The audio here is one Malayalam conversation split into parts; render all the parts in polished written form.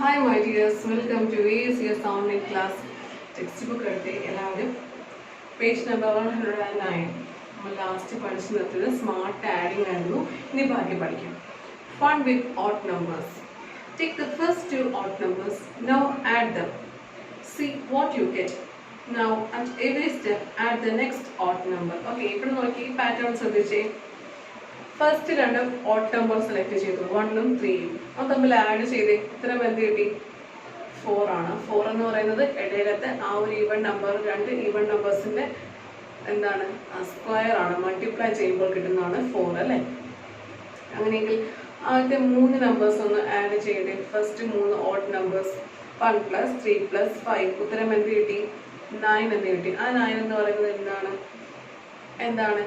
Hi my dears, welcome to ACS online class. Textbook page number 109. Last പഠിച്ചത് smart adding ആയിരുന്നു. ഇനി ബാക്കി പഠിക്കാം. Fun with odd numbers. Take the first two odd numbers. Now add them. See what you get. Now at every step add the next odd number. Okay, ഇപ്പോൾ നോക്കി pattern ശ്രദ്ധിച്ചേ. ഫസ്റ്റ് രണ്ട് ഓഡ് നമ്പർ സെലക്ട് ചെയ്തു 1ഉം 3ഉം അത് തമ്മിൽ ആഡ് ചെയ്ത് ഇത്ര എന്ത് കിട്ടി 4 ആണ്. 4 എന്ന് പറയുന്നത് ഇടയിലത്തെ ആ ഒരു ഈവൺ നമ്പർ രണ്ട് ഈവൺ നമ്പേഴ്സിന്റെ എന്താണ് സ്ക്വയർ ആണ്, മൾട്ടിപ്ലൈ ചെയ്യുമ്പോൾ കിട്ടുന്നതാണ് 4 അല്ലേ. അങ്ങനെയെങ്കിൽ ആദ്യത്തെ 3 നമ്പേഴ്സ് ഒന്ന് ആഡ് ചെയ്ത് ഫസ്റ്റ് 3 ഓഡ് നമ്പേഴ്സ് 1 + 3 + 5 ഉത്തരം എന്ത് കിട്ടി 9 എന്ന് കിട്ടി. ആ 9 എന്ന് പറയുന്നത് എന്താണ്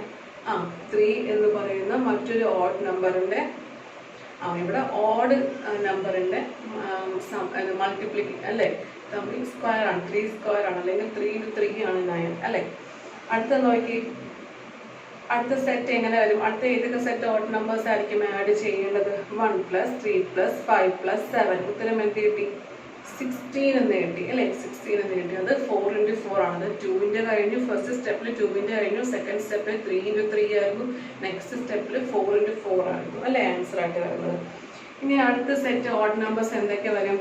3 എന്ന് പറയുന്ന മറ്റൊരു ഓഡ് നമ്പറിന്റെ ഇവിടെ ഓഡ് നമ്പറിന്റെ മൾട്ടിപ്ലിക്കേഷൻ അല്ലേ, സ്ക്വയർ ആണ്, 3 സ്ക്വയർ ആണ്, അല്ലെങ്കിൽ 3 × 3 ആണ് 9 അല്ലേ. അടുത്ത നോക്കി അടുത്ത സെറ്റ് എങ്ങനെ വരും, അടുത്ത ഏതൊക്കെ സെറ്റ് ഓഡ് നമ്പേഴ്സ് ആയിരിക്കും ആഡ് ചെയ്യേണ്ടത് 1 + 3 + 5 + 7 ഉത്തരം എന്ത് കിട്ടി 16 എന്ന് കിട്ടി അല്ലേ. 16 എന്ന് കിട്ടി. അത് 4 × 4 ആണ്. 2ന്റെ കഴിഞ്ഞു, ഫസ്റ്റ് സ്റ്റെപ്പിൽ 2ന്റെ കഴിഞ്ഞു, സെക്കൻഡ് സ്റ്റെപ്പിൽ 3 × 3 ആയിരുന്നു, നെക്സ്റ്റ് സ്റ്റെപ്പിൽ 4 × 4 ആയിരുന്നു അല്ലേ ആൻസർ ആയിട്ട് വരുന്നത്. ഇനി അടുത്ത സെറ്റ് ഓഡ് നമ്പേഴ്സ് എന്തൊക്കെ വരും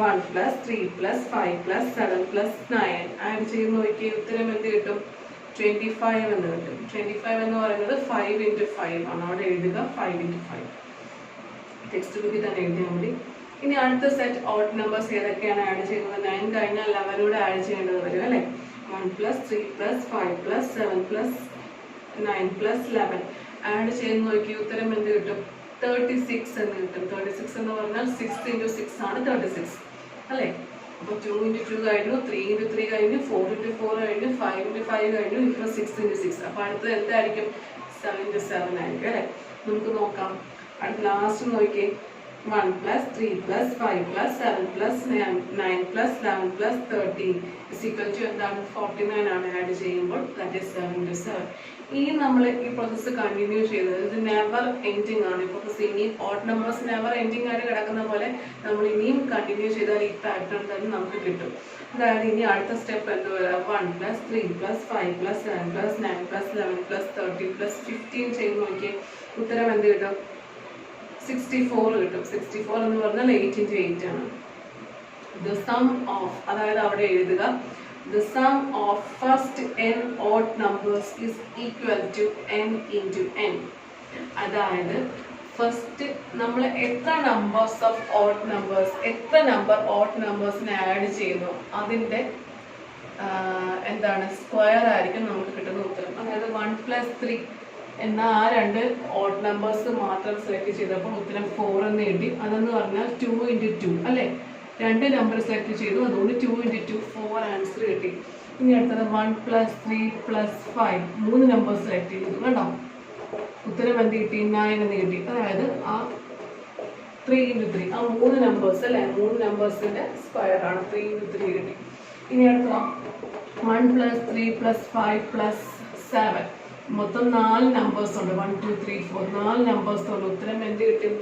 1 + 3 + 5 + 7 + 9 ആഡ് ചെയ്ത് നോക്കി ഉത്തരം എന്ത് കിട്ടും 25 എന്ന് കിട്ടും. 25 എന്ന് പറയുന്നത് 5 × 5 ആണ്. അവിടെ എഴുതുക 5 × 5. ടെക്സ്റ്റ് ബുക്കിൽ തന്നെ എഴുതിയാൽ മതി. ഇനി അടുത്ത സെറ്റ് ഓഡ് നമ്പേഴ്സ് ഏതൊക്കെയാണ് ആഡ് ചെയ്യുന്നത് 9 കഴിഞ്ഞാൽ 11 ആഡ് ചെയ്യേണ്ടത് വരും അല്ലേ. 1 + 3 + 5 + 7 + 9 + 11 ആഡ് ചെയ്ത് നോക്കി ഉത്തരം എന്ത് കിട്ടും 36 എന്ന് കിട്ടും. 36 എന്ന് പറഞ്ഞാൽ 6 × 6 ആണ് 36 അല്ലേ. അപ്പോൾ 2 × 2 കഴിഞ്ഞു, 3 × 3 കഴിഞ്ഞു, 4 × 4 കഴിഞ്ഞു, 5 × 5 കഴിഞ്ഞു, ഇപ്പോൾ 6 × 6. അപ്പോൾ അടുത്തത് എന്തായിരിക്കും 7 × 7 ആയിരിക്കും അല്ലേ. നമുക്ക് നോക്കാം. അടുത്ത ലാസ്റ്റ് നോക്കി 1 + 3 + 5 + 7 + 9 + 11 + 13 = എന്താണ് 49 ആണ് ആഡ് ചെയ്യുമ്പോൾ, ദാറ്റ് ഈസ് 7 × 7. ഇനി നമ്മൾ ഈ പ്രോസസ്സ് കണ്ടിന്യൂ ചെയ്തത് ഇത് നെവർ എൻഡിങ് ആണ്. ഈ പ്രോസസ്സ് ഇനി ഓഡ് നമ്പേഴ്സ് നെവർ എൻഡിങ് ആയിട്ട് കിടക്കുന്ന പോലെ നമ്മൾ ഇനിയും കണ്ടിന്യൂ ചെയ്താൽ ഈ പാറ്റേൺ തന്നെ നമുക്ക് കിട്ടും. അതായത് ഇനി അടുത്ത സ്റ്റെപ്പ് എന്ത് വരാം 1 + 3 + 5 + 7 + 9 + 11 + 13 + 15 ചെയ്ത് നോക്കിയേ ഉത്തരം എന്ത് കിട്ടും 64 കിട്ടും. 64 എന്ന് പറഞ്ഞാൽ 8 × 8 ആണ്. The sum of, അതായത് അവിടെ എഴുതുക the sum of first n odd numbers is equal to n × n. അതായത് ഫസ്റ്റ് നമ്മൾ എത്ര നമ്പേഴ്സ് ഓഫ് ഓഡ് നമ്പേഴ്സ് എത്ര നമ്പർ ഓഡ് നമ്പേഴ്സിനെ ആഡ് ചെയ്യുന്നു അതിൻ്റെ എന്താണ് സ്ക്വയർ ആയിരിക്കും നമുക്ക് കിട്ടുന്ന ഉത്തരം. അതായത് 1 + 3 എന്നാൽ ആ രണ്ട് ഓഡ് നമ്പേഴ്സ് മാത്രം സെലക്ട് ചെയ്തപ്പോൾ ഉത്തരം 4 എന്ന് കിട്ടി. അതെന്ന് പറഞ്ഞാൽ 2 × 2 അല്ലേ. രണ്ട് നമ്പർ സെലക്ട് ചെയ്തു, അതുകൊണ്ട് 2 × 2 4 ആൻസർ കിട്ടി. ഇനി അടുത്തത് 1 + 3 + 5 3 നമ്പർ സെലക്ട് ചെയ്തു കേട്ടോ, ഉത്തരം എന്ത് കിട്ടി 9 എന്ന് കിട്ടി. അതായത് ആ 3 × 3 ആ 3 നമ്പേഴ്സ് അല്ലേ, 3 നമ്പേഴ്സിന്റെ സ്ക്വയർ ആണ് 3 × 3 കിട്ടി. ഇനി അടുത്ത 1 + 3 + 5 + 7 മൊത്തം 4 നമ്പേഴ്സ് ഉണ്ട്. 1 2 3 4 4 നമ്പേഴ്സ് ഉണ്ട്. ഉത്തരം എന്ത് കിട്ടും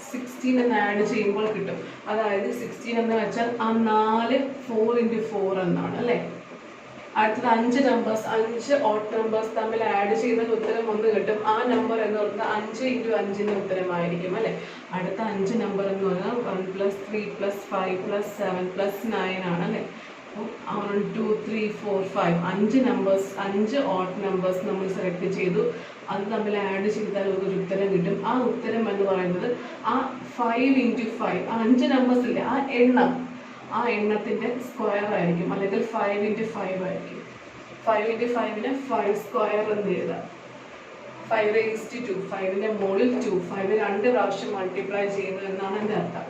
16 എന്ന് ആഡ് ചെയ്യുമ്പോൾ കിട്ടും. അതായത് 16 എന്ന് വെച്ചാൽ ആ 4 4 × 4 എന്നാണ് അല്ലേ. അടുത്തത് 5 നമ്പേഴ്സ് 5 ഓഡ് നമ്പേഴ്സ് തമ്മിൽ ആഡ് ചെയ്താൽ ഉത്തരം 1 കിട്ടും. ആ നമ്പർ എന്ന് പറഞ്ഞാൽ 5 × 5 ഉത്തരമായിരിക്കും അല്ലേ. അടുത്ത 5 നമ്പർ എന്ന് പറഞ്ഞാൽ 1 + 3 + 5 + 7 + 9 ആണ് അല്ലേ. 1 2 3 4 5 5 നമ്പേഴ്സ് 5 ഓഡ് നമ്പേഴ്സ് നമ്മൾ സെലക്ട് ചെയ്തു, അത് തമ്മിൽ ആഡ് ചെയ്താൽ ഒരു ഉത്തരം കിട്ടും. ആ ഉത്തരം എന്ന് പറയുന്നത് ആ 5 × 5 ആ 5 നമ്പേഴ്സ് ഇല്ലേ ആ എണ്ണത്തിന്റെ സ്ക്വയർ ആയിരിക്കും, അല്ലെങ്കിൽ 5 × 5 ആയിരിക്കും. 5 × 5നെ 5 സ്ക്വയർ എന്ന് എഴുതാം. 5⁻², 5ന്റെ മുകളിൽ 2, 5 2 പ്രാവശ്യം മൾട്ടിപ്ലൈ ചെയ്യുന്നു എന്നാണ് എൻ്റെ അർത്ഥം.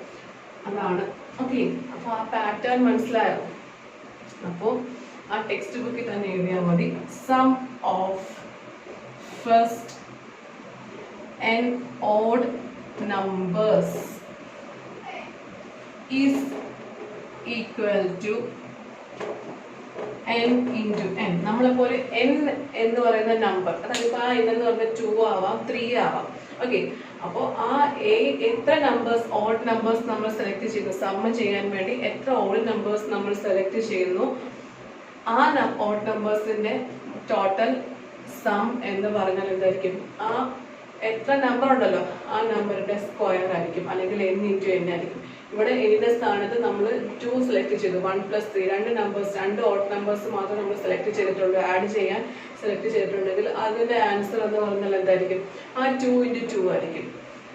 അതാണ് ഓക്കെ. അപ്പോൾ ആ പാറ്റേൺ മനസ്സിലായോ? അപ്പോൾ ആ ടെക്സ്റ്റ് ബുക്കിൽ തന്നെ എഴുതിയാൽ മതി sum of first n odd numbers is equal to n × n. നമ്മളെപ്പോലെ n എന്ന് പറയുന്ന നമ്പർ, അതായത് ഇപ്പോൾ ആ n എന്ന് പറഞ്ഞാൽ 2 ആവാം 3 ആവാം. ഓക്കെ, അപ്പോൾ ആ എത്ര നമ്പേഴ്സ് ഓഡ് നമ്പേഴ്സ് നമ്മൾ സെലക്ട് ചെയ്യുന്നു, സമ്മ് ചെയ്യാൻ വേണ്ടി എത്ര ഓഡ് നമ്പേഴ്സ് നമ്മൾ സെലക്ട് ചെയ്യുന്നു, ആ ഓഡ് നമ്പേഴ്സിന്റെ ടോട്ടൽ സം എന്ന് പറഞ്ഞാൽ എന്തായിരിക്കും, ആ എത്ര നമ്പർ ഉണ്ടല്ലോ ആ നമ്പറിന്റെ സ്ക്വയർ ആയിരിക്കും, അല്ലെങ്കിൽ n × n ആയിരിക്കും. ഇവിടെ n സ്ഥാനത്ത് നമ്മൾ 2 സെലക്ട് ചെയ്തു, 1 + 3 രണ്ട് നമ്പേഴ്സ്, രണ്ട് ഓഡ് നമ്പേഴ്സ് മാത്രം നമ്മൾ സെലക്ട് ചെയ്തിട്ടുള്ളൂ. ആഡ് ചെയ്യാൻ സെലക്ട് ചെയ്തിട്ടുണ്ടെങ്കിൽ അതിന്റെ ആൻസർ എന്ന് പറഞ്ഞാൽ എന്തായിരിക്കും, ആ 2 × 2 ആയിരിക്കും.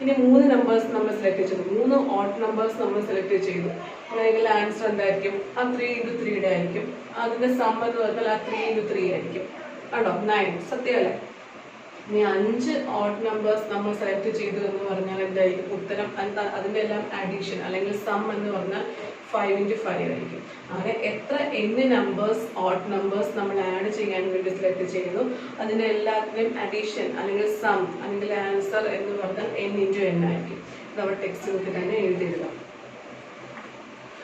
ഇനി 3 നമ്പേഴ്സ് നമ്മൾ സെലക്ട് ചെയ്തു, 3 ഓഡ് നമ്പേഴ്സ് നമ്മൾ സെലക്ട് ചെയ്തു, അല്ലെങ്കിൽ ആൻസർ എന്തായിരിക്കും, ആ 3 × 3 ആയിരിക്കും. അതിന്റെ സം എന്ന് പറഞ്ഞാൽ ആ 3 × 3 ആയിരിക്കും. ആണോ 9, സത്യമല്ലേ? ഇനി 5 ഓഡ് നമ്പേഴ്സ് നമ്മൾ സെലക്ട് ചെയ്തു എന്ന് പറഞ്ഞാൽ എന്തായിരിക്കും ഉത്തരം, അതിന്റെ എല്ലാം അഡീഷൻ അല്ലെങ്കിൽ സം എന്ന് പറഞ്ഞാൽ 5 × 5 ആയിരിക്കും. അങ്ങനെ എത്ര n നമ്പേഴ്സ് ഓഡ് നമ്പേഴ്സ് നമ്മൾ ആഡ് ചെയ്യാൻ വേണ്ടി സെലക്ട് ചെയ്യുന്നു, അതിന്റെ എല്ലാത്തിനും അഡീഷൻ അല്ലെങ്കിൽ സം അല്ലെങ്കിൽ ആൻസർ എന്ന് പറഞ്ഞാൽ n × n ആയിരിക്കും. ഇത് നമ്മുടെ ടെക്സ്റ്റ് ബുക്കിൽ തന്നെ എഴുതിയിടുക.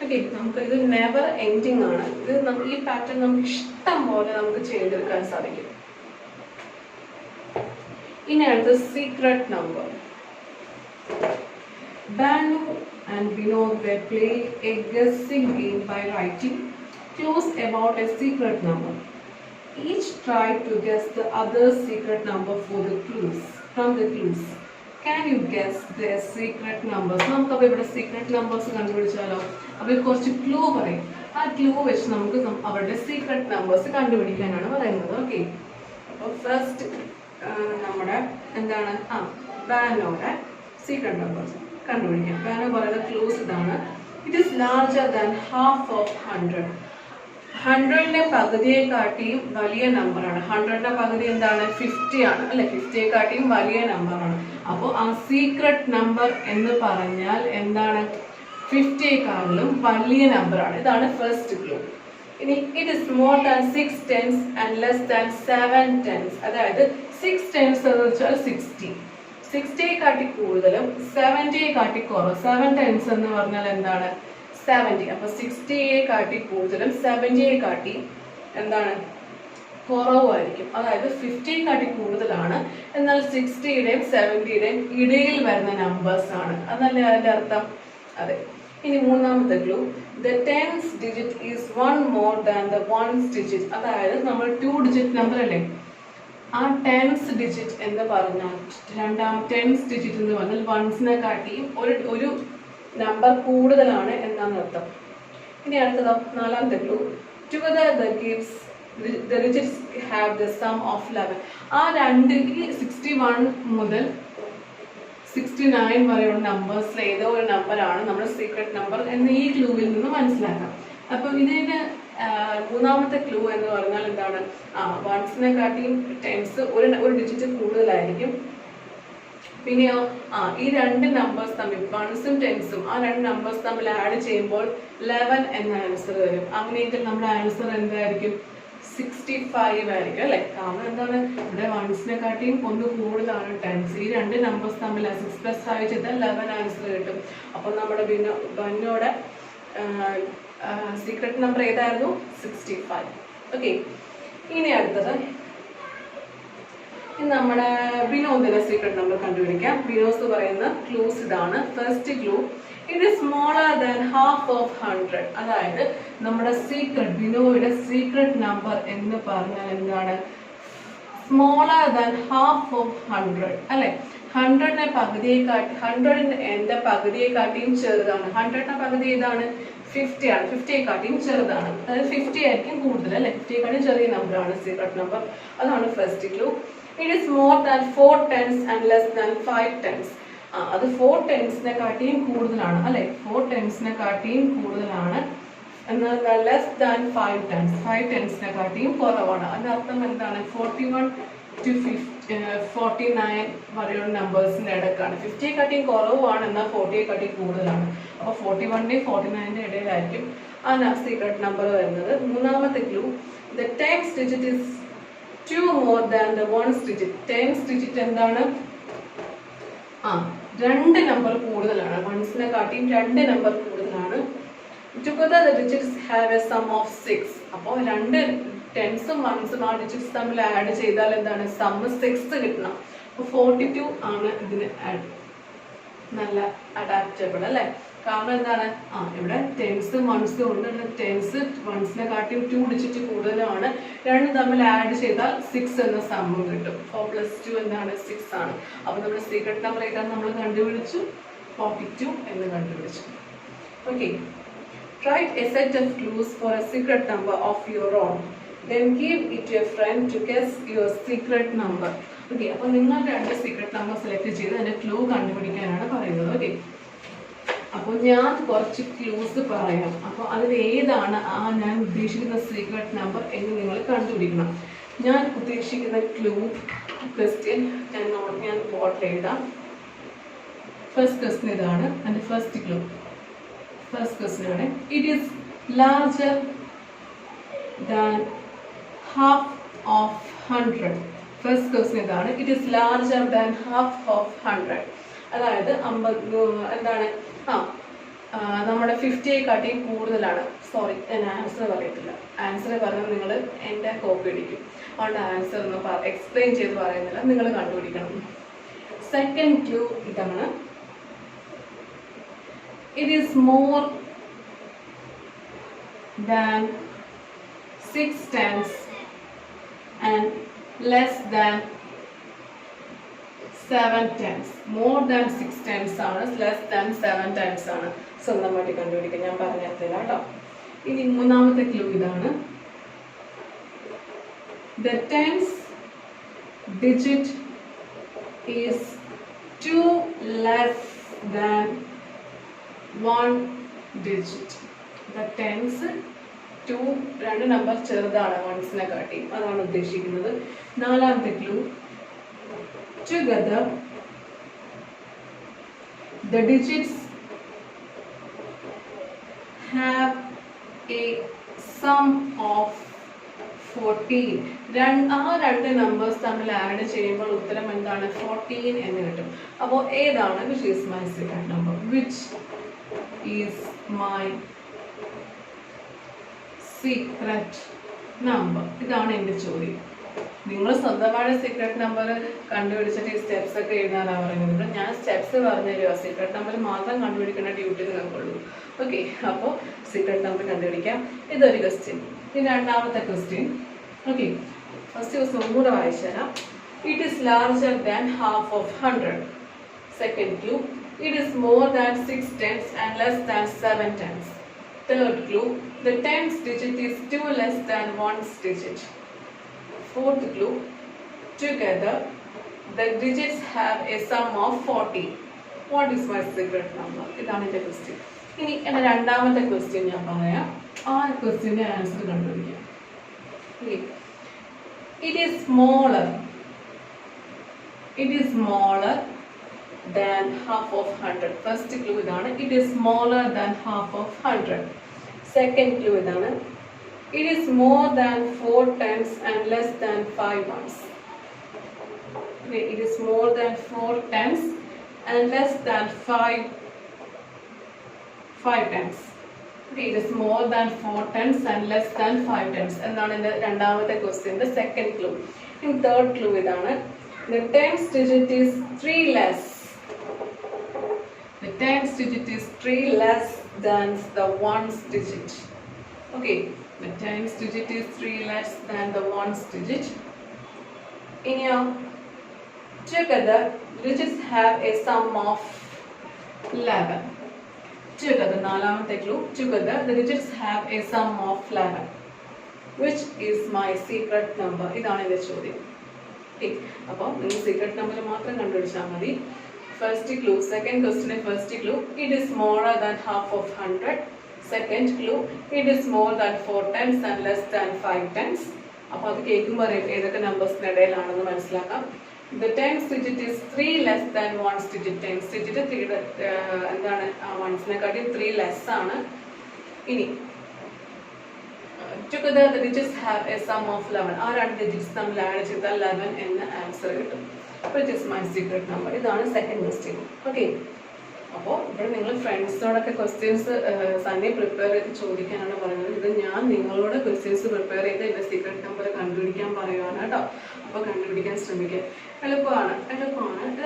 ഓക്കെ, നമുക്ക് ഇത് നെവർ എൻഡിങ് ആണ്. ഇത് ഈ പാറ്റേൺ നമുക്ക് ഇഷ്ടം പോലെ നമുക്ക് ചെയ്തെടുക്കാൻ സാധിക്കും. ഇനി അടുത്ത secret number. Banu and Vinod were playing a guessing game by writing clues about a secret number. Each tried to guess the other's secret number from the clues. Can you guess their secret numbers? നമുക്ക് ഇവിടെ സീക്രട്ട് നമ്പേഴ്സ് കണ്ടുപിടിച്ചാലോ? അപ്പോൾ കുറച്ച് ക്ലൂ പറയും, ആ ക്ലൂ വെച്ച് നമുക്ക് അവരുടെ സീക്രട്ട് നമ്പേഴ്സ് കണ്ടുപിടിക്കാനാണ് പറയുന്നത്. ഓക്കെ, അപ്പോൾ ഫസ്റ്റ് നമ്മുടെ എന്താണ്, ബാനോയുടെ സീക്രട്ട് നമ്പേഴ്സ് കണ്ടുപിടിക്കാം. ബാനോ പറയുന്ന ക്ലൂസ് ഇതാണ്. It is larger than half of 100. 100ന്റെ പകുതിയെ കാട്ടിയും വലിയ നമ്പറാണ്. 100ന്റെ പകുതി എന്താണ്, 50 ആണ് അല്ലെ? 50യെ കാട്ടിയും വലിയ നമ്പറാണ്. അപ്പോൾ ആ സീക്രട്ട് നമ്പർ എന്ന് പറഞ്ഞാൽ എന്താണ്, 50യെക്കാളും വലിയ നമ്പറാണ്. ഇതാണ് ഫസ്റ്റ് ക്ലൂ. ഇനി it is more than 6 tens and less than 7 tens. അതായത് 6 tens എന്ന് വെച്ചാൽ 60, 60യെ കാട്ടി കൂടുതലും 70യെ കാട്ടി കുറവ്. 7 tens എന്ന് പറഞ്ഞാൽ എന്താണ്, 70. അപ്പൊ 60യെ കാട്ടി കൂടുതലും 70യെ കാട്ടി എന്താണ്, കുറവായിരിക്കും. അതായത് 50യെ കാട്ടി കൂടുതലാണ്, എന്നാൽ 60യുടെയും 70യുടെയും ഇടയിൽ വരുന്ന നമ്പേഴ്സ് ആണ്. അതല്ലേ അതിന്റെ അർത്ഥം? അതെ. ഇനി മൂന്നാമത്തെ clue, the tens digit is 1 more than the ones digit. അതായത് നമ്മൾ 2 ഡിജിറ്റ് നമ്പർ അല്ലേ, ആ 10th ഡിജിറ്റ് എന്ന് പറഞ്ഞാൽ ടെൻസ് ഡിജിറ്റ് എന്ന് പറഞ്ഞാൽ വൺസിനെ കാട്ടിയും ഒരു നമ്പർ കൂടുതലാണ് എന്നാണ് അർത്ഥം. ഇനി അടുത്തതോ നാലാമത്തെ clue, together the digits have the sum of 11. ആ രണ്ടിക്ക് 61 മുതൽ 69 വരെയുള്ള നമ്പേഴ്സിൽ ഏതോ ഒരു നമ്പറാണ് നമ്മുടെ സീക്രട്ട് നമ്പർ എന്ന് ഈ ക്ലൂവിൽ നിന്ന് മനസ്സിലാക്കാം. അപ്പൊ ഇതിന് മൂന്നാമത്തെ ക്ലൂ എന്ന് പറഞ്ഞാൽ എന്താണ്, വൺസിനെ കാട്ടിയും ടെൻസ് ഒരു ഡിജിറ്റ് കൂടുതലായിരിക്കും. പിന്നെയോ ഈ രണ്ട് നമ്പേഴ്സ് തമ്മിൽ വൺസും ടെൻസും ആ രണ്ട് നമ്പേഴ്സ് തമ്മിൽ ആഡ് ചെയ്യുമ്പോൾ 11 എന്ന ആൻസർ വരും. അങ്ങനെയെങ്കിൽ നമ്മുടെ ആൻസർ എന്തായിരിക്കും, 65 ആയിരിക്കും അല്ലെ? കാരണം എന്താണ്, ഇവിടെ വൺസിനെ കാട്ടിയും ഒന്ന് കൂടുതലാണ് ടെൻസ്. ഈ രണ്ട് നമ്പേഴ്സ് തമ്മിൽ 6 + 5 ചെയ്താൽ 11 ആൻസർ കിട്ടും. അപ്പോൾ നമ്മുടെ ബന്നോടെ സീക്രട്ട് നമ്പർ ഏതായിരുന്നു, 65. ഓക്കെ, ഇനി അടുത്തത് നമ്മുടെ വിനോദിന്റെ സീക്രട്ട് നമ്പർ കണ്ടുപിടിക്കാം. വിനോദ് പറയുന്ന ക്ലൂസ് ഇതാണ്. First clue, it is smaller than half of 100. അതായത് നമ്മുടെ സീക്രട്ട് വിനോയുടെ സീക്രട്ട് നമ്പർ എന്ന് പറഞ്ഞാൽ എന്താണ്, സ്മോളർ ദാൻ ഹാഫ് ഓഫ് 100 അല്ലെ? 100ന്റെ പകുതിയെ കാട്ടിയും ചെറുതാണ്. 100ന്റെ പകുതി ഏതാണ്, 50 ആണ്. 50യെ കാട്ടിയും ചെറുതാണ്. അതായത് 50 ആയിരിക്കും കൂടുതൽ അല്ലെ? 50യെ കാട്ടിയും ചെറിയ നമ്പറാണ് സീക്രട്ട് നമ്പർ. അതാണ് first clue. It is more than 4 tens and less than 5 tens. അത് 4 tensനെ കാട്ടിയും കൂടുതലാണ് അല്ലെ? 4 tensനെ കാട്ടിയും കൂടുതലാണ്, എന്നാൽ ലെസ് ദാൻ 5 tens. 5 tensനെ കാട്ടിയും കുറവാണ്. അതിന്റെ അർത്ഥം എന്താണ്, 41 to 49 വരെയുള്ള നമ്പേഴ്സിന്റെ ഇടക്കാണ്. 50യെ കാട്ടിയും കുറവാണ്, എന്നാൽ 40യെ കാട്ടിയും കൂടുതലാണ്. അപ്പൊ 41ന്റെയും 49ന്റെ ഇടയിലായിരിക്കും ആ സീക്രട്ട് നമ്പർ വരുന്നത്. മൂന്നാമത്തെ clue, the tens digit is 2 more than the ones digit. tens digit എന്താണ്, രണ്ട് നമ്പർ കൂടുതലാണ്. വൺസിനെ കാട്ടിയും 2 നമ്പർ കൂടുതലാണ്. Together the digits have a sum of 6. അപ്പോൾ രണ്ട് ടെൻസും വൺസും ആ ഡിജിറ്റ്സ് തമ്മിൽ ആഡ് ചെയ്താൽ എന്താണ്, സം 6 കിട്ടണം. അപ്പോൾ 42 ആണ് ഇതിന് നല്ല അഡാപ്റ്റബിൾ അല്ലേ? കാരണം എന്താണ്, ഇവിടെ ടെൻസും വൺസും ഉണ്ട്. ടെൻസ് വൺസിനെ കാട്ടി 2 ഡിജിറ്റ് കൂടുതലാണ്. രണ്ടും തമ്മിൽ ആഡ് ചെയ്താൽ 6 എന്ന സമ്മം കിട്ടും. 4 + 2 എന്താണ് 6 ആണ്. അപ്പോൾ നമ്മുടെ സീക്രട്ട് നമ്പർ ഏതാണെന്ന് നമ്മൾ കണ്ടുപിടിച്ചു, 42 എന്ന് കണ്ടുപിടിച്ചു. Okay, write a set of clues for a secret number of your own. Then give it to a friend to guess your secret number. Okay, അപ്പോൾ നിങ്ങൾ 2 സീക്രട്ട് നമ്പർ സെലക്ട് ചെയ്ത് അതിന്റെ ക്ലൂ കണ്ടുപിടിക്കാനാണ് പറയുന്നത്. ഓക്കെ, അപ്പോൾ ഞാൻ കുറച്ച് ക്ലൂസ് പറയാം. അപ്പോൾ അതിൽ ഏതാണ് ഞാൻ ഉദ്ദേശിക്കുന്ന സീക്രട്ട് നമ്പർ എന്ന് നിങ്ങൾ കണ്ടുപിടിക്കണം. ഞാൻ ഉദ്ദേശിക്കുന്ന ക്ലൂ ക്വസ്റ്റ്യൻ ഞാൻ ബോർഡിൽ എഴുതാം. ഫസ്റ്റ് ക്വസ്റ്റ്യൻ ഇതാണ്. അതിന്റെ ഫസ്റ്റ് ക്ലൂ, ഫസ്റ്റ് ക്വസ്റ്റ്യൻ ആണ്, it is larger than half of 100. First question ഇതാണ്, it is larger than half of 100. അതായത് 50 എന്താണ്, നമ്മുടെ 50 കാട്ടിയും കൂടുതലാണ്. സോറി, ഞാൻ ആൻസർ പറയത്തില്ല. ആൻസർ പറഞ്ഞാൽ നിങ്ങൾ എൻ്റെ കോപ്പി അടിക്കും. അതുകൊണ്ട് ആൻസർ ഒന്നും എക്സ്പ്ലെയിൻ ചെയ്ത് പറയുന്നില്ല, നിങ്ങൾ കണ്ടുപിടിക്കണം. സെക്കൻഡ് ക്ലൂ ഇതാണ്, it is more than 6 tens and less than 7 tens. More than 6 tens ആണ്, less than 7 tens ആണ്. സ്വന്തമായിട്ട് കണ്ടുപിടിക്കാം, ഞാൻ പറഞ്ഞിട്ടില്ല കേട്ടോ. ഇനി മൂന്നാമത്തെ ക്ലൂ ഇതാണ്, the tens digit is 2 less than 1 digit. The tens 2 രണ്ട് നമ്പർ ചെറുതാണ് വൺസിനെ കാട്ടി, അതാണ് ഉദ്ദേശിക്കുന്നത്. നാലാമത്തെ clue, together the digits have a sum of 14. ആ രണ്ട് നമ്പേഴ്സ് തമ്മിൽ ആഡ് ചെയ്യുമ്പോൾ ഉത്തരം എന്താണ്, 14 എന്ന് കിട്ടും. അപ്പോൾ ഏതാണ് which is my secret number? Which is my secret number? ഇതാണ് എൻ്റെ ചോദ്യം. നിങ്ങൾ സ്വന്തമായ സീക്രട്ട് നമ്പർ കണ്ടുപിടിച്ചിട്ട് ഈ സ്റ്റെപ്സ് ഒക്കെ എഴുതാനാണ് പറയുന്നത്. ഞാൻ സ്റ്റെപ്സ് പറഞ്ഞു തരുമോ, സീക്രട്ട് നമ്പർ മാത്രം കണ്ടുപിടിക്കേണ്ട ഡ്യൂട്ടി നിങ്ങൾക്കുള്ളൂ. ഓക്കെ, അപ്പോൾ സീക്രട്ട് നമ്പർ കണ്ടുപിടിക്കാം. ഇതൊരു ക്വസ്റ്റ്യൻ. ഇനി രണ്ടാമത്തെ ക്വസ്റ്റ്യൻ. ഓക്കെ, ഫസ്റ്റ് ക്വസ്റ്റ്യൻ ഒന്നുകൂടെ വായിച്ചു തരാം. It is larger than half of 100. Second clue, it is more than 6 tens and less than 7 tens. Third clue, the tens digit is 2 less than 1's digit. Fourth clue, together the digits have a sum of 40. What is my secret number? ഇതാണ് എൻ്റെ ക്വസ്റ്റ്യൻ. ഇനി എൻ്റെ രണ്ടാമത്തെ ക്വസ്റ്റ്യൻ ഞാൻ പറയാം. ആ ക്വസ്റ്റ്യൻ്റെ ആൻസർ കണ്ടുപിടിക്കാം. It is smaller. It is smaller than half of 100. First clue idana, it is smaller than half of 100. Second clue idana, it is more than 4 tens and less than 5 ones. It is more than 4 tens and less than 5 tens. It is more than 4 tens and less than 5 tens. എന്നാണ് എൻ്റെ രണ്ടാമത്തെ ക്വസ്റ്റ്യൻ്റെ സെക്കൻഡ് ക്ലൂ. ഇനി തേർഡ് ക്ലൂ ഇതാണ്, the tens digit is 3 less. The tens digit is 3 less than the ones digit. Okay, the tens digit is 3 less than the ones digit. In your together, digits have a sum of 11. Together, നാലാമത്തെ clue. Together, the digits have a sum of 11. Which is my secret number? ഇതാണ് എൻ്റെ ചോദ്യം. അപ്പോൾ നിങ്ങൾ സീക്രട്ട് നമ്പർ മാത്രം കണ്ടുപിടിച്ചാൽ മതി. First clue, second question first clue, it is smaller than half of 100. Second clue, it is more than 4 tens and less than 5 tens. അപ്പോൾ അത് കേൾക്കുമ്പോൾ ഏതൊക്കെ നമ്പേഴ്സിന് ഇടയിലാണെന്ന് മനസ്സിലാക്കാം. The tens digit is 3 less than 1's digit. Tens digit 3 എന്താണ്, വൺസിനെക്കാട്ടി 3 ലെസ് ആണ്. ഇനി together the digits have a sum of 11. ആ രണ്ട് ഡിജിറ്റ്സ് തമ്മിൽ ആഡ് ചെയ്താൽ 11 എന്ന ആൻസർ കിട്ടും. which is my secret number. ഇതാണ് സെക്കൻഡ് ക്വസ്റ്റ്യൻ. ഓക്കെ, അപ്പോൾ ഇവിടെ നിങ്ങൾ ഫ്രണ്ട്സിനോടൊക്കെ ക്വസ്റ്റ്യൻസ് തന്നെ പ്രിപ്പയർ ചെയ്ത് ചോദിക്കാനാണ് പറയുന്നത്. ഇത് ഞാൻ നിങ്ങളോട് ക്വസ്റ്റ്യൻസ് പ്രിപ്പയർ ചെയ്ത് എൻ്റെ സീക്രട്ട് നമ്പർ കണ്ടുപിടിക്കാൻ പറയുകയാണ് കേട്ടോ. അപ്പോൾ കണ്ടുപിടിക്കാൻ ശ്രമിക്കുക. എളുപ്പമാണ്,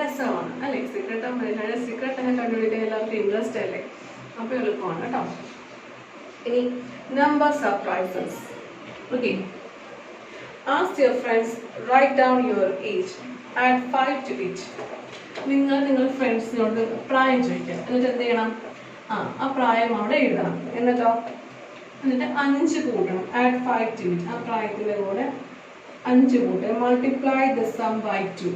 രസമാണ് അല്ലേ? സീക്രട്ട് നമ്പർ സീക്രട്ട് ഒക്കെ ഭയങ്കര ഇൻട്രസ്റ്റ് അല്ലേ, അപ്പോൾ എളുപ്പമാണ് കേട്ടോ. ഇനി number surprises. Okay, ask your friends write down your age, add 5 to it. നിങ്ങൾ ഫ്രണ്ട്സിനോട് പ്രായം ചോദിക്കുക. എന്നിട്ട് എന്ത് ചെയ്യണം? ആ പ്രായം അവിടെ എഴുതണം. എന്നിട്ട് 5 കൂട്ടണം. Add 5 to it. ആ പ്രായത്തിൻ്റെ കൂടെ 5 കൂട്ടുക. Multiply the sum by 2.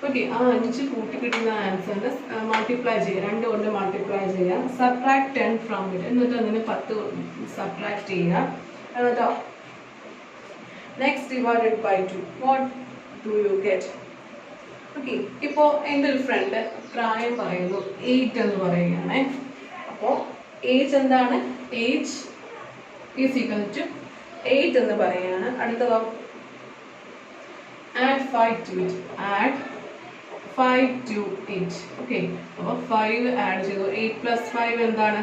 Okay, ആ 5 കൂട്ടി കിട്ടുന്ന ആൻസറിന് മൾട്ടിപ്ലൈ ചെയ്യുക. 2 കൊണ്ട് മൾട്ടിപ്ലൈ ചെയ്യുക. Subtract 10 from it. എന്നിട്ട് അതിന് 10 സബ്ട്രാക്ട് ചെയ്യുക. എന്നിട്ടോ next divided by 2. What do you get? Okay, ഇപ്പോൾ എൻ്റെ ഒരു ഫ്രണ്ട് പ്രായം പറയുന്നു 8 എന്ന് പറയുകയാണേ. അപ്പോൾ ഏജ് എന്താണ്? ഏജ് ഈസ് ഈക്വൽ ടു 8 എന്ന് പറയുകയാണ്. അടുത്തതോ add 5 to it. Add 5 to it. Okay, അപ്പോൾ 5 ആഡ് ചെയ്തു. 8 plus 5 എന്താണ്?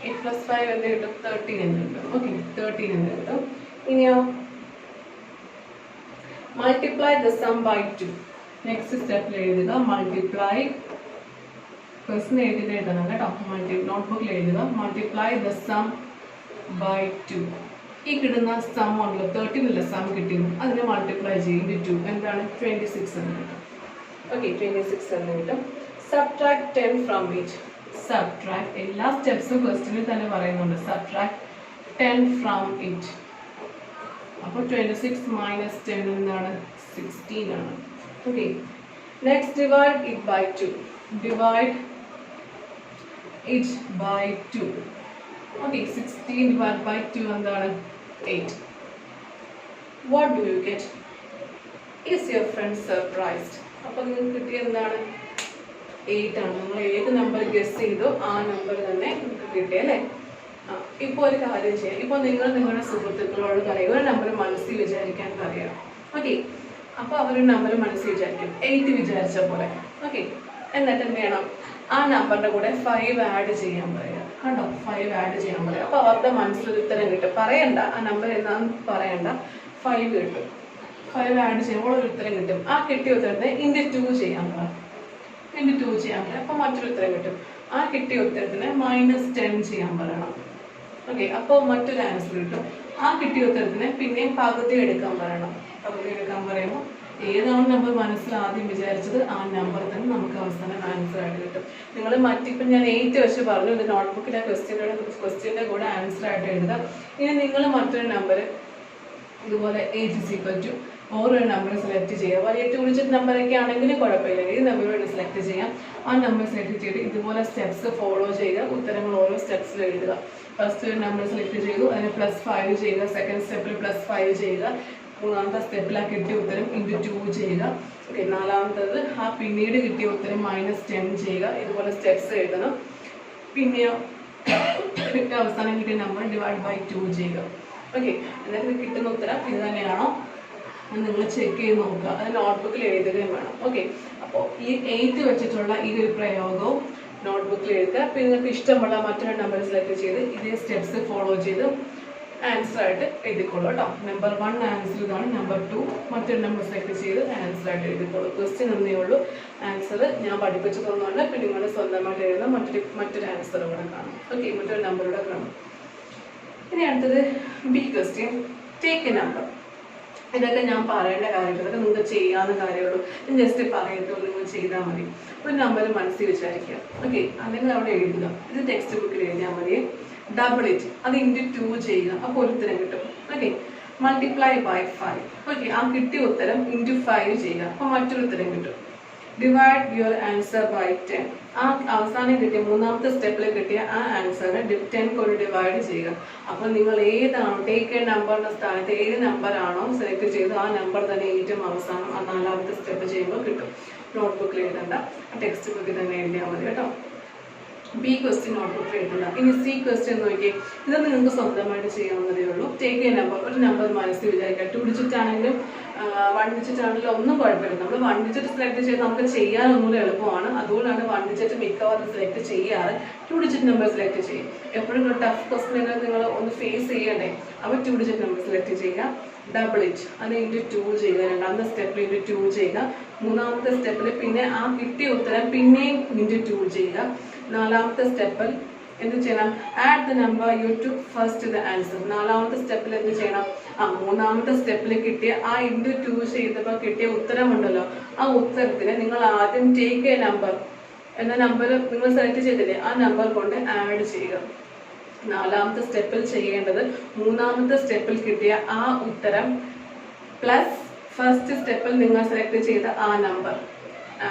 8 plus 5 എന്ത് കിട്ടും? 13 എന്ന് കിട്ടും. ഓക്കെ, 13 എന്ന് കിട്ടും. ഇനിയോ multiply the sum by 2. Next സ്റ്റെപ്പിൽ എഴുതുക. മൾട്ടിപ്ലൈ ക്വസ്റ്റ്യൻ എഴുതണം കേട്ടോ. നോട്ട്ബുക്കിൽ എഴുതുക. Multiply the sum by 2. ഈ കിട്ടുന്ന സം ഉണ്ടല്ലോ, 13 അല്ല സം കിട്ടിയത്, അതിനെ മൾട്ടിപ്ലൈ ചെയ്യും 2. എന്താണ്? 26 എന്ന് കിട്ടും. ഓക്കെ, 26 എന്ന് കിട്ടും. Subtract 10 from it. സബ്ട്രാക്ട് എല്ലാ സ്റ്റെപ്സും ക്വസ്റ്റ്യനിൽ തന്നെ പറയുന്നുണ്ട്. Subtract 10 from it. അപ്പോൾ 26 മൈനസ് 10 എന്താണ്? 16 ആണ്. Okay, next divide it by 2. Divide it by 2. Okay, 16 divide by 2 എന്താണ്? 8. What do you get? Is your friend surprised? അപ്പോൾ നിങ്ങൾക്ക് കിട്ടിയ എന്താണ്? 8 ആണ്. നിങ്ങൾ ഏത് നമ്പർ ഗസ് ചെയ്തോ ആ നമ്പർ തന്നെ നിങ്ങൾക്ക് കിട്ടിയല്ലേ. ഇപ്പോൾ ഒരു കാര്യം ചെയ്യാം. ഇപ്പോൾ നിങ്ങൾ നിങ്ങളുടെ സുഹൃത്തുക്കളോട് പറയുക, ഒരു നമ്പർ മനസ്സിൽ വിചാരിക്കാൻ പറയുക. ഓക്കെ, അപ്പോൾ അവരൊരു നമ്പർ മനസ്സിൽ വിചാരിക്കും. 8 വിചാരിച്ച പോലെ. ഓക്കെ, എന്നിട്ട് എന്ത് ചെയ്യണം? ആ നമ്പറിൻ്റെ കൂടെ 5 ആഡ് ചെയ്യാൻ പറയുക. കണ്ടോ? 5 ആഡ് ചെയ്യാൻ പറയുക. അപ്പോൾ അവരുടെ മനസ്സിലൊരു ഉത്തരം കിട്ടും. പറയണ്ട ആ നമ്പർ എന്താണെന്ന് പറയണ്ട, 5 കിട്ടും. 5 ആഡ് ചെയ്യുമ്പോൾ ഒരു ഉത്തരം കിട്ടും. ആ കിട്ടിയ ഉത്തരത്തെ ഇൻറ്റു 2 ചെയ്യാൻ പറയാം. ഇൻറ്റു 2 ചെയ്യാൻ പറയാം. അപ്പോൾ മറ്റൊരു ഉത്തരം കിട്ടും. ആ കിട്ടിയ ഉത്തരത്തിന് -10 ചെയ്യാൻ പറയണം. ഓക്കെ, അപ്പോൾ മറ്റൊരു ആൻസർ കിട്ടും. ആ കിട്ടിയ ഉത്തരത്തിന് പിന്നെയും പകുതി എടുക്കാൻ പറയണം. പകുതി എടുക്കാൻ പറയുമ്പോൾ ഏതാണ് നമ്പർ മനസ്സിൽ ആദ്യം വിചാരിച്ചത് ആ നമ്പർ തന്നെ നമുക്ക് അവസാനം ആൻസർ ആയിട്ട് കിട്ടും. നിങ്ങൾ മറ്റിപ്പം ഞാൻ 8 വെച്ച് പറഞ്ഞു. ഇത് നോട്ട്ബുക്കിലെ ക്വസ്റ്റ്യൻ്റെ കൂടെ ആൻസർ ആയിട്ട് എഴുതുക. ഇനി നിങ്ങൾ മറ്റൊരു നമ്പർ ഇതുപോലെ 8 ഓരോ നമ്പർ സെലക്ട് ചെയ്യുക. വലിയ 2 ഡിജിറ്റ് നമ്പറൊക്കെ ആണെങ്കിൽ കുഴപ്പമില്ല. ഈ നമ്പർ വേണ്ടി സെലക്ട് ചെയ്യാം. ആ നമ്പർ സെലക്ട് ചെയ്ത് ഇതുപോലെ സ്റ്റെപ്സ് ഫോളോ ചെയ്യുക. ഉത്തരങ്ങൾ ഓരോ സ്റ്റെപ്സിൽ എഴുതുക. ഫസ്റ്റ് ഒരു നമ്പർ സെലക്ട് ചെയ്തു, അതിന് +5 ചെയ്യുക. സെക്കൻഡ് സ്റ്റെപ്പിൽ +5 ചെയ്യുക. മൂന്നാമത്തെ സ്റ്റെപ്പിൽ ആ കിട്ടിയ ഉത്തരം ഇൻറ്റു 2 ചെയ്യുക. ഓക്കെ, നാലാമത്തത് ആ പിന്നീട് കിട്ടിയ ഉത്തരം -10 ചെയ്യുക. ഇതുപോലെ സ്റ്റെപ്സ് എഴുതണം. പിന്നെയോ അവസാനം കിട്ടിയ നമ്പർ ഡിവൈഡ് ബൈ 2 ചെയ്യുക. ഓക്കെ, എന്നിട്ട് കിട്ടുന്ന ഉത്തരം ഇത് തന്നെയാണോ നിങ്ങൾ ചെക്ക് ചെയ്ത് നോക്കുക. അത് നോട്ട്ബുക്കിൽ എഴുതുകയും വേണം. ഓക്കെ, അപ്പോൾ ഈ 8 വെച്ചിട്ടുള്ള ഈ ഒരു പ്രയോഗവും നോട്ട്ബുക്കിൽ എഴുതുക. പിന്നെ നിങ്ങൾക്ക് ഇഷ്ടമുള്ള മറ്റൊരു നമ്പർ സെലക്ട് ചെയ്ത് ഇതേ സ്റ്റെപ്സ് ഫോളോ ചെയ്ത് ആൻസർ ആയിട്ട് എഴുതിക്കോളൂ കേട്ടോ. നമ്പർ 1 ആൻസർ ഇതാണ്. നമ്പർ 2 മറ്റൊരു നമ്പർ സെലക്ട് ചെയ്ത് ആൻസർ ആയിട്ട് എഴുതിക്കോളൂ. ക്വസ്റ്റ്യൻ എന്നേ ഉള്ളൂ. ആൻസർ ഞാൻ പഠിപ്പിച്ചു തന്നുകൊണ്ട് പിന്നെ നിങ്ങൾ സ്വന്തമായിട്ട് എഴുതുന്ന മറ്റൊരു ആൻസർ കൂടെ കാണും. ഓക്കെ, മറ്റൊരു നമ്പറൂടെ കാണും. ഇനി അടുത്തത് B question. Take a number. ഇതൊക്കെ ഞാൻ പറയേണ്ട കാര്യമില്ല, ഇതൊക്കെ നിങ്ങൾക്ക് ചെയ്യാവുന്ന കാര്യമുള്ളൂ. ഞാൻ ജസ്റ്റ് പറയത്തുള്ളൂ, നിങ്ങൾ ചെയ്താൽ മതി. ഒരു നമ്പർ മനസ്സിൽ വിചാരിക്കുക. ഓക്കെ, അല്ലെങ്കിൽ അവിടെ എഴുതുക. ഇത് ടെക്സ്റ്റ് ബുക്കിൽ എഴുതിയാൽ മതി. ഡബിൾ ഇറ്റ്, അത് ഇൻറ്റു 2 ചെയ്യുക. അപ്പോൾ ഒരു ഉത്തരം കിട്ടും. Okay, multiply by 5. ഓക്കെ, ആ കിട്ടിയ ഉത്തരം ഇൻറ്റു 5 ചെയ്യുക. അപ്പോൾ മറ്റൊരു ഉത്തരം കിട്ടും. Divide your answer by 10. ആ അവസാനം കിട്ടിയ മൂന്നാമത്തെ സ്റ്റെപ്പിൽ കിട്ടിയ ആ ആൻസറിനെ 10 കൊണ്ട് ഡിവൈഡ് ചെയ്യുക. അപ്പോൾ നിങ്ങൾ ഏതാണോ ടേക്ക് എ നമ്പറിൻ്റെ സ്ഥാനത്ത് ഏത് നമ്പറാണോ സെലക്ട് ചെയ്ത് ആ നമ്പർ തന്നെ ഏറ്റവും അവസാനം ആ നാലാമത്തെ സ്റ്റെപ്പ് ചെയ്യുമ്പോൾ കിട്ടും. നോട്ട്ബുക്കിൽ എഴുതണ്ട, ടെക്സ്റ്റ് ബുക്കിൽ തന്നെ എഴുതിയാൽ മതി കേട്ടോ. ബി ക്വസ്റ്റ്യൻ നോട്ട്ബുക്കിൽ എഴുതണ്ട. ഇനി സി ക്വസ്റ്റ്യൻ നോക്കിയേ. ഇത് നിങ്ങൾക്ക് സ്വന്തമായിട്ട് ചെയ്യാവുന്നതേ ഉള്ളൂ. ടേക്ക് എ നമ്പർ, ഒരു നമ്പർ മനസ്സിൽ വിചാരിക്കുക. 2 ഡിജിറ്റ് ആണെങ്കിലും 1 ഡിജിറ്റ് ആണെങ്കിലും ഒന്നും കുഴപ്പമില്ല. നമ്മൾ 1 ഡിജിറ്റ് സെലക്ട് ചെയ്ത് നമുക്ക് ചെയ്യാൻ ഒന്നുകൂടെ എളുപ്പമാണ്. അതുകൊണ്ടാണ് 1 ഡിജിറ്റ് മിക്കവാറും സെലക്ട് ചെയ്യാറ്. 2 ഡിജിറ്റ് നമ്പർ സെലക്ട് ചെയ്യും. എപ്പോഴും ഒരു ടഫ് ക്വസ്റ്റ്യൻ നിങ്ങൾ ഒന്ന് ഫേസ് ചെയ്യണ്ടേ, അപ്പോൾ 2 ഡിജിറ്റ് നമ്പർ സെലക്ട് ചെയ്യുക. ഡബിൾ ഇറ്റ് അത് ഇൻറ്റു 2 ചെയ്യുക. രണ്ടാമത്തെ സ്റ്റെപ്പിൽ ഇൻറ്റു 2 ചെയ്യുക. മൂന്നാമത്തെ സ്റ്റെപ്പിൽ പിന്നെ ആ കിട്ടിയ ഉത്തരം പിന്നെയും ഇൻറ്റു 2 ചെയ്യുക. നാലാമത്തെ സ്റ്റെപ്പിൽ എന്ത് ചെയ്യണം? Add the number you to first the answer. നാലാമത്തെ സ്റ്റെപ്പിൽ എന്ത് ചെയ്യണം? മൂന്നാമത്തെ സ്റ്റെപ്പിൽ കിട്ടിയ ആ ഇൻറ്റു 2 ചെയ്തപ്പോൾ കിട്ടിയ ഉത്തരമുണ്ടല്ലോ, ആ ഉത്തരത്തിന് നിങ്ങൾ ആദ്യം ടേക്ക് എ നമ്പർ എന്ന നമ്പർ നിങ്ങൾ സെലക്ട് ചെയ്തില്ലേ, ആ നമ്പർ കൊണ്ട് ആഡ് ചെയ്യുക. നാലാമത്തെ സ്റ്റെപ്പിൽ ചെയ്യേണ്ടത് മൂന്നാമത്തെ സ്റ്റെപ്പിൽ കിട്ടിയ ആ ഉത്തരം പ്ലസ് ഫസ്റ്റ് സ്റ്റെപ്പിൽ നിങ്ങൾ സെലക്ട് ചെയ്ത ആ നമ്പർ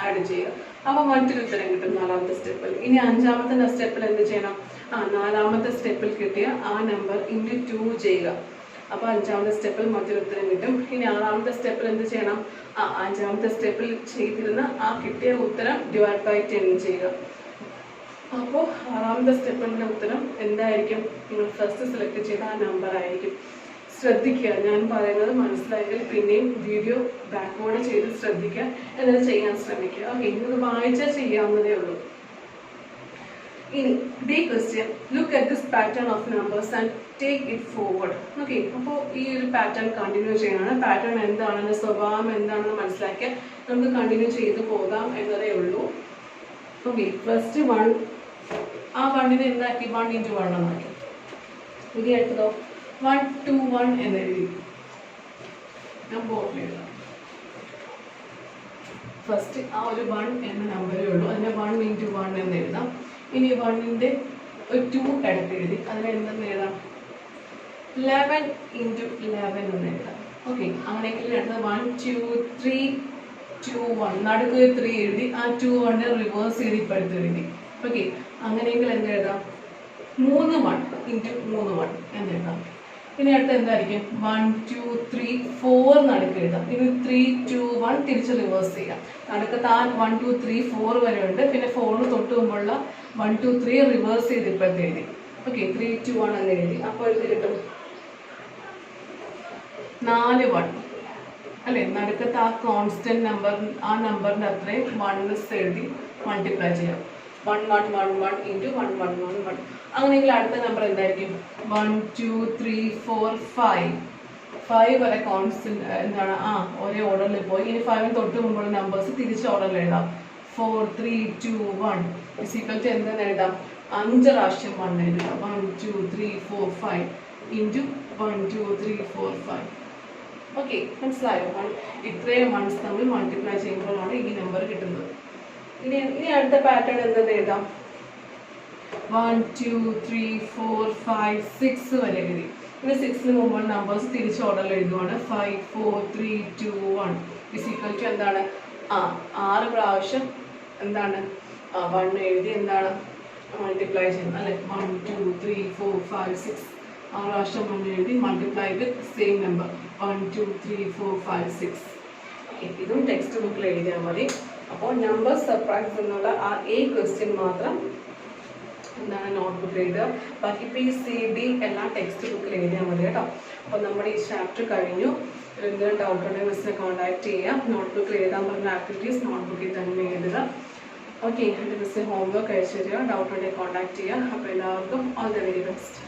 ആഡ് ചെയ്യുക. അപ്പോൾ മറ്റൊരു ഉത്തരം കിട്ടും നാലാമത്തെ സ്റ്റെപ്പിൽ. ഇനി അഞ്ചാമത്തെ സ്റ്റെപ്പിൽ എന്ത് ചെയ്യണം? നാലാമത്തെ സ്റ്റെപ്പിൽ കിട്ടിയ ആ നമ്പർ ഇൻറ്റു 2 ചെയ്യുക. അപ്പോൾ അഞ്ചാമത്തെ സ്റ്റെപ്പിൽ മറ്റൊരു ഉത്തരം കിട്ടും. ഇനി ആറാമത്തെ സ്റ്റെപ്പിൽ എന്ത് ചെയ്യണം? അഞ്ചാമത്തെ സ്റ്റെപ്പിൽ ചെയ്തിരുന്ന ആ കിട്ടിയ ഉത്തരം ഡിവൈഡ് ബൈ 10 ചെയ്യുക. അപ്പോൾ ആറാമത്തെ സ്റ്റെപ്പിൻ്റെ ഉത്തരം എന്തായിരിക്കും? നിങ്ങൾ ഫസ്റ്റ് സെലക്ട് ചെയ്ത ആ നമ്പർ ആയിരിക്കും. ശ്രദ്ധിക്കുക, ഞാൻ പറയുന്നത് മനസ്സിലായെങ്കിൽ പിന്നെയും വീഡിയോ ബാക്ക്വേർഡ് ചെയ്ത് ശ്രദ്ധിക്കുക, എന്നിട്ട് ചെയ്യാൻ ശ്രമിക്കുക. ഓക്കെ, ഇത് വായിച്ചാൽ ചെയ്യാവുന്നതേ ഉള്ളൂ. ഇനി B question, look at this pattern of numbers and take it forward. Okay, അപ്പോൾ ഈ ഒരു പാറ്റേൺ കണ്ടിന്യൂ ചെയ്യാനാണ്. പാറ്റേൺ എന്താണെന്ന്, സ്വഭാവം എന്താണെന്ന് മനസ്സിലാക്കിയാൽ നമുക്ക് കണ്ടിന്യൂ ചെയ്ത് പോകാം എന്നതേ ഉള്ളൂ. ഓക്കെ, ഫസ്റ്റ് 1, ആ 1നെ എന്താക്കി? 1 × 1 എന്നാക്കി. ഇനി അടുത്തതോ 1 2 1 എന്ന് എഴുതി. ഞാൻ ബോർഡിൽ എഴുതാം. ഫസ്റ്റ് ആ ഒരു 1 എന്ന നമ്പറേ ഉള്ളൂ, അതിനെ 1 × 1 എന്ന് എഴുതാം. ഇനി 1ന്റെ ഒരു 2 എടുത്ത് എഴുതി, അതിനെ എന്തെന്ന് എഴുതാം? 11 × 11 എന്ന് എഴുതാം. ഓക്കെ, അങ്ങനെയെങ്കിൽ അടുത്ത 1 2 3 2 1 നടുക്ക് 3 എഴുതി, ആ 2 1 റിവേഴ്സ് ചെയ്ത് ഇപ്പോഴത്തെ എഴുതി. ഓക്കെ, അങ്ങനെയെങ്കിൽ എന്ത് എഴുതാം? 3 1 × 3 1 എന്ന് എഴുതാം. ഇനി അടുത്ത് എന്തായിരിക്കും? 1 2 3 4 നടുക്ക് എഴുതാം. ഇനി 3 2 1 തിരിച്ച് റിവേഴ്സ് ചെയ്യാം. നടുക്ക് 1 2 3 4 വരെ ഉണ്ട്, പിന്നെ 4 തൊട്ട് മുമ്പുള്ള 1 2 3 റിവേഴ്സ് ചെയ്ത് ഇപ്പോഴത്തെ എഴുതി. ഓക്കെ, 3 2 1 എന്ന് എഴുതി. അപ്പോൾ ഇത് കിട്ടും 4 1 അല്ലെ? നടുക്കത്ത് ആ കോൺസ്റ്റന്റ് നമ്പർ, ആ നമ്പറിന്റെ അത്രയും 1 എഴുതി മൾട്ടിപ്ലൈ ചെയ്യാം. 1 1 1 1 × 1 1 1 1. അങ്ങനെയെങ്കിൽ അടുത്ത നമ്പർ എന്തായിരിക്കും? 1 2 3 4 5 വരെ കോൺസ്റ്റന്റ് എന്താണ്? ഒരേ ഓർഡറിൽ പോയി. ഇനി 5 തൊട്ട് മുമ്പുള്ള നമ്പേഴ്സ് തിരിച്ച് ഓർഡറിൽ എഴുതാം. 4 3 2 1 = എന്തെന്ന് എഴുതാം? 5 പ്രാവശ്യം 1 എഴുതുക. 1 2 3 4 5 × 1 2 3 4 5. ഓക്കെ, മനസ്സിലായോ? ഇത്രയും 1s തമ്മിൽ മൾട്ടിപ്ലൈ ചെയ്യുമ്പോഴാണ് ഈ നമ്പർ കിട്ടുന്നത്. ഇനി അടുത്ത പാറ്റേൺ എന്തെന്ന് എഴുതാം? 1 2 3 4 5 6 വരെ എഴുതി. ഇനി 6ന് മുമ്പുള്ള നമ്പേഴ്സ് തിരിച്ച് ഓർഡറിൽ എഴുതുവാണ്. 5 4 3 2 1 = എന്താണ്? 6 പ്രാവശ്യം എന്താണ്? 1 എഴുതി എന്താണ്? മൾട്ടിപ്ലൈ ചെയ്യുന്നത് അല്ലെ? 1 2 3 4 5 6 6 പ്രാവശ്യം 1 എഴുതി മൾട്ടിപ്ലൈ വിത്ത് സെയിം നമ്പർ 1 2 3 4 5 6. ഇതും ടെക്സ്റ്റ് ബുക്കിൽ എഴുതിയാൽ മതി. അപ്പോൾ നമ്പർ സർപ്രൈസ് എന്നുള്ള ആ ക്വസ്റ്റ്യൻ മാത്രം എന്താണ് നോട്ട്ബുക്കിൽ എഴുതുക. ബാക്കി PCD എല്ലാം ടെക്സ്റ്റ് ബുക്കിൽ എഴുതിയാൽ മതി കേട്ടോ. അപ്പോൾ നമ്മുടെ ഈ ചാപ്റ്റർ കഴിഞ്ഞു. എന്തെങ്കിലും ഡൗട്ട് ഉണ്ടെങ്കിൽ മിസ്സിനെ കോൺടാക്ട് ചെയ്യാം. നോട്ട്ബുക്കിൽ എഴുതാൻ പറഞ്ഞ ആക്ടിവിറ്റീസ് നോട്ട്ബുക്കിൽ തന്നെ എഴുതുക. ഓക്കെ, എൻ്റെ മിസ്സിന് ഹോംവർക്ക് അയച്ചു തരിക. ഡൗട്ട് ഉണ്ടെങ്കിൽ കോൺടാക്ട് ചെയ്യുക. അപ്പോൾ എല്ലാവർക്കും ഓൾ ദ വെരി ബെസ്റ്റ്.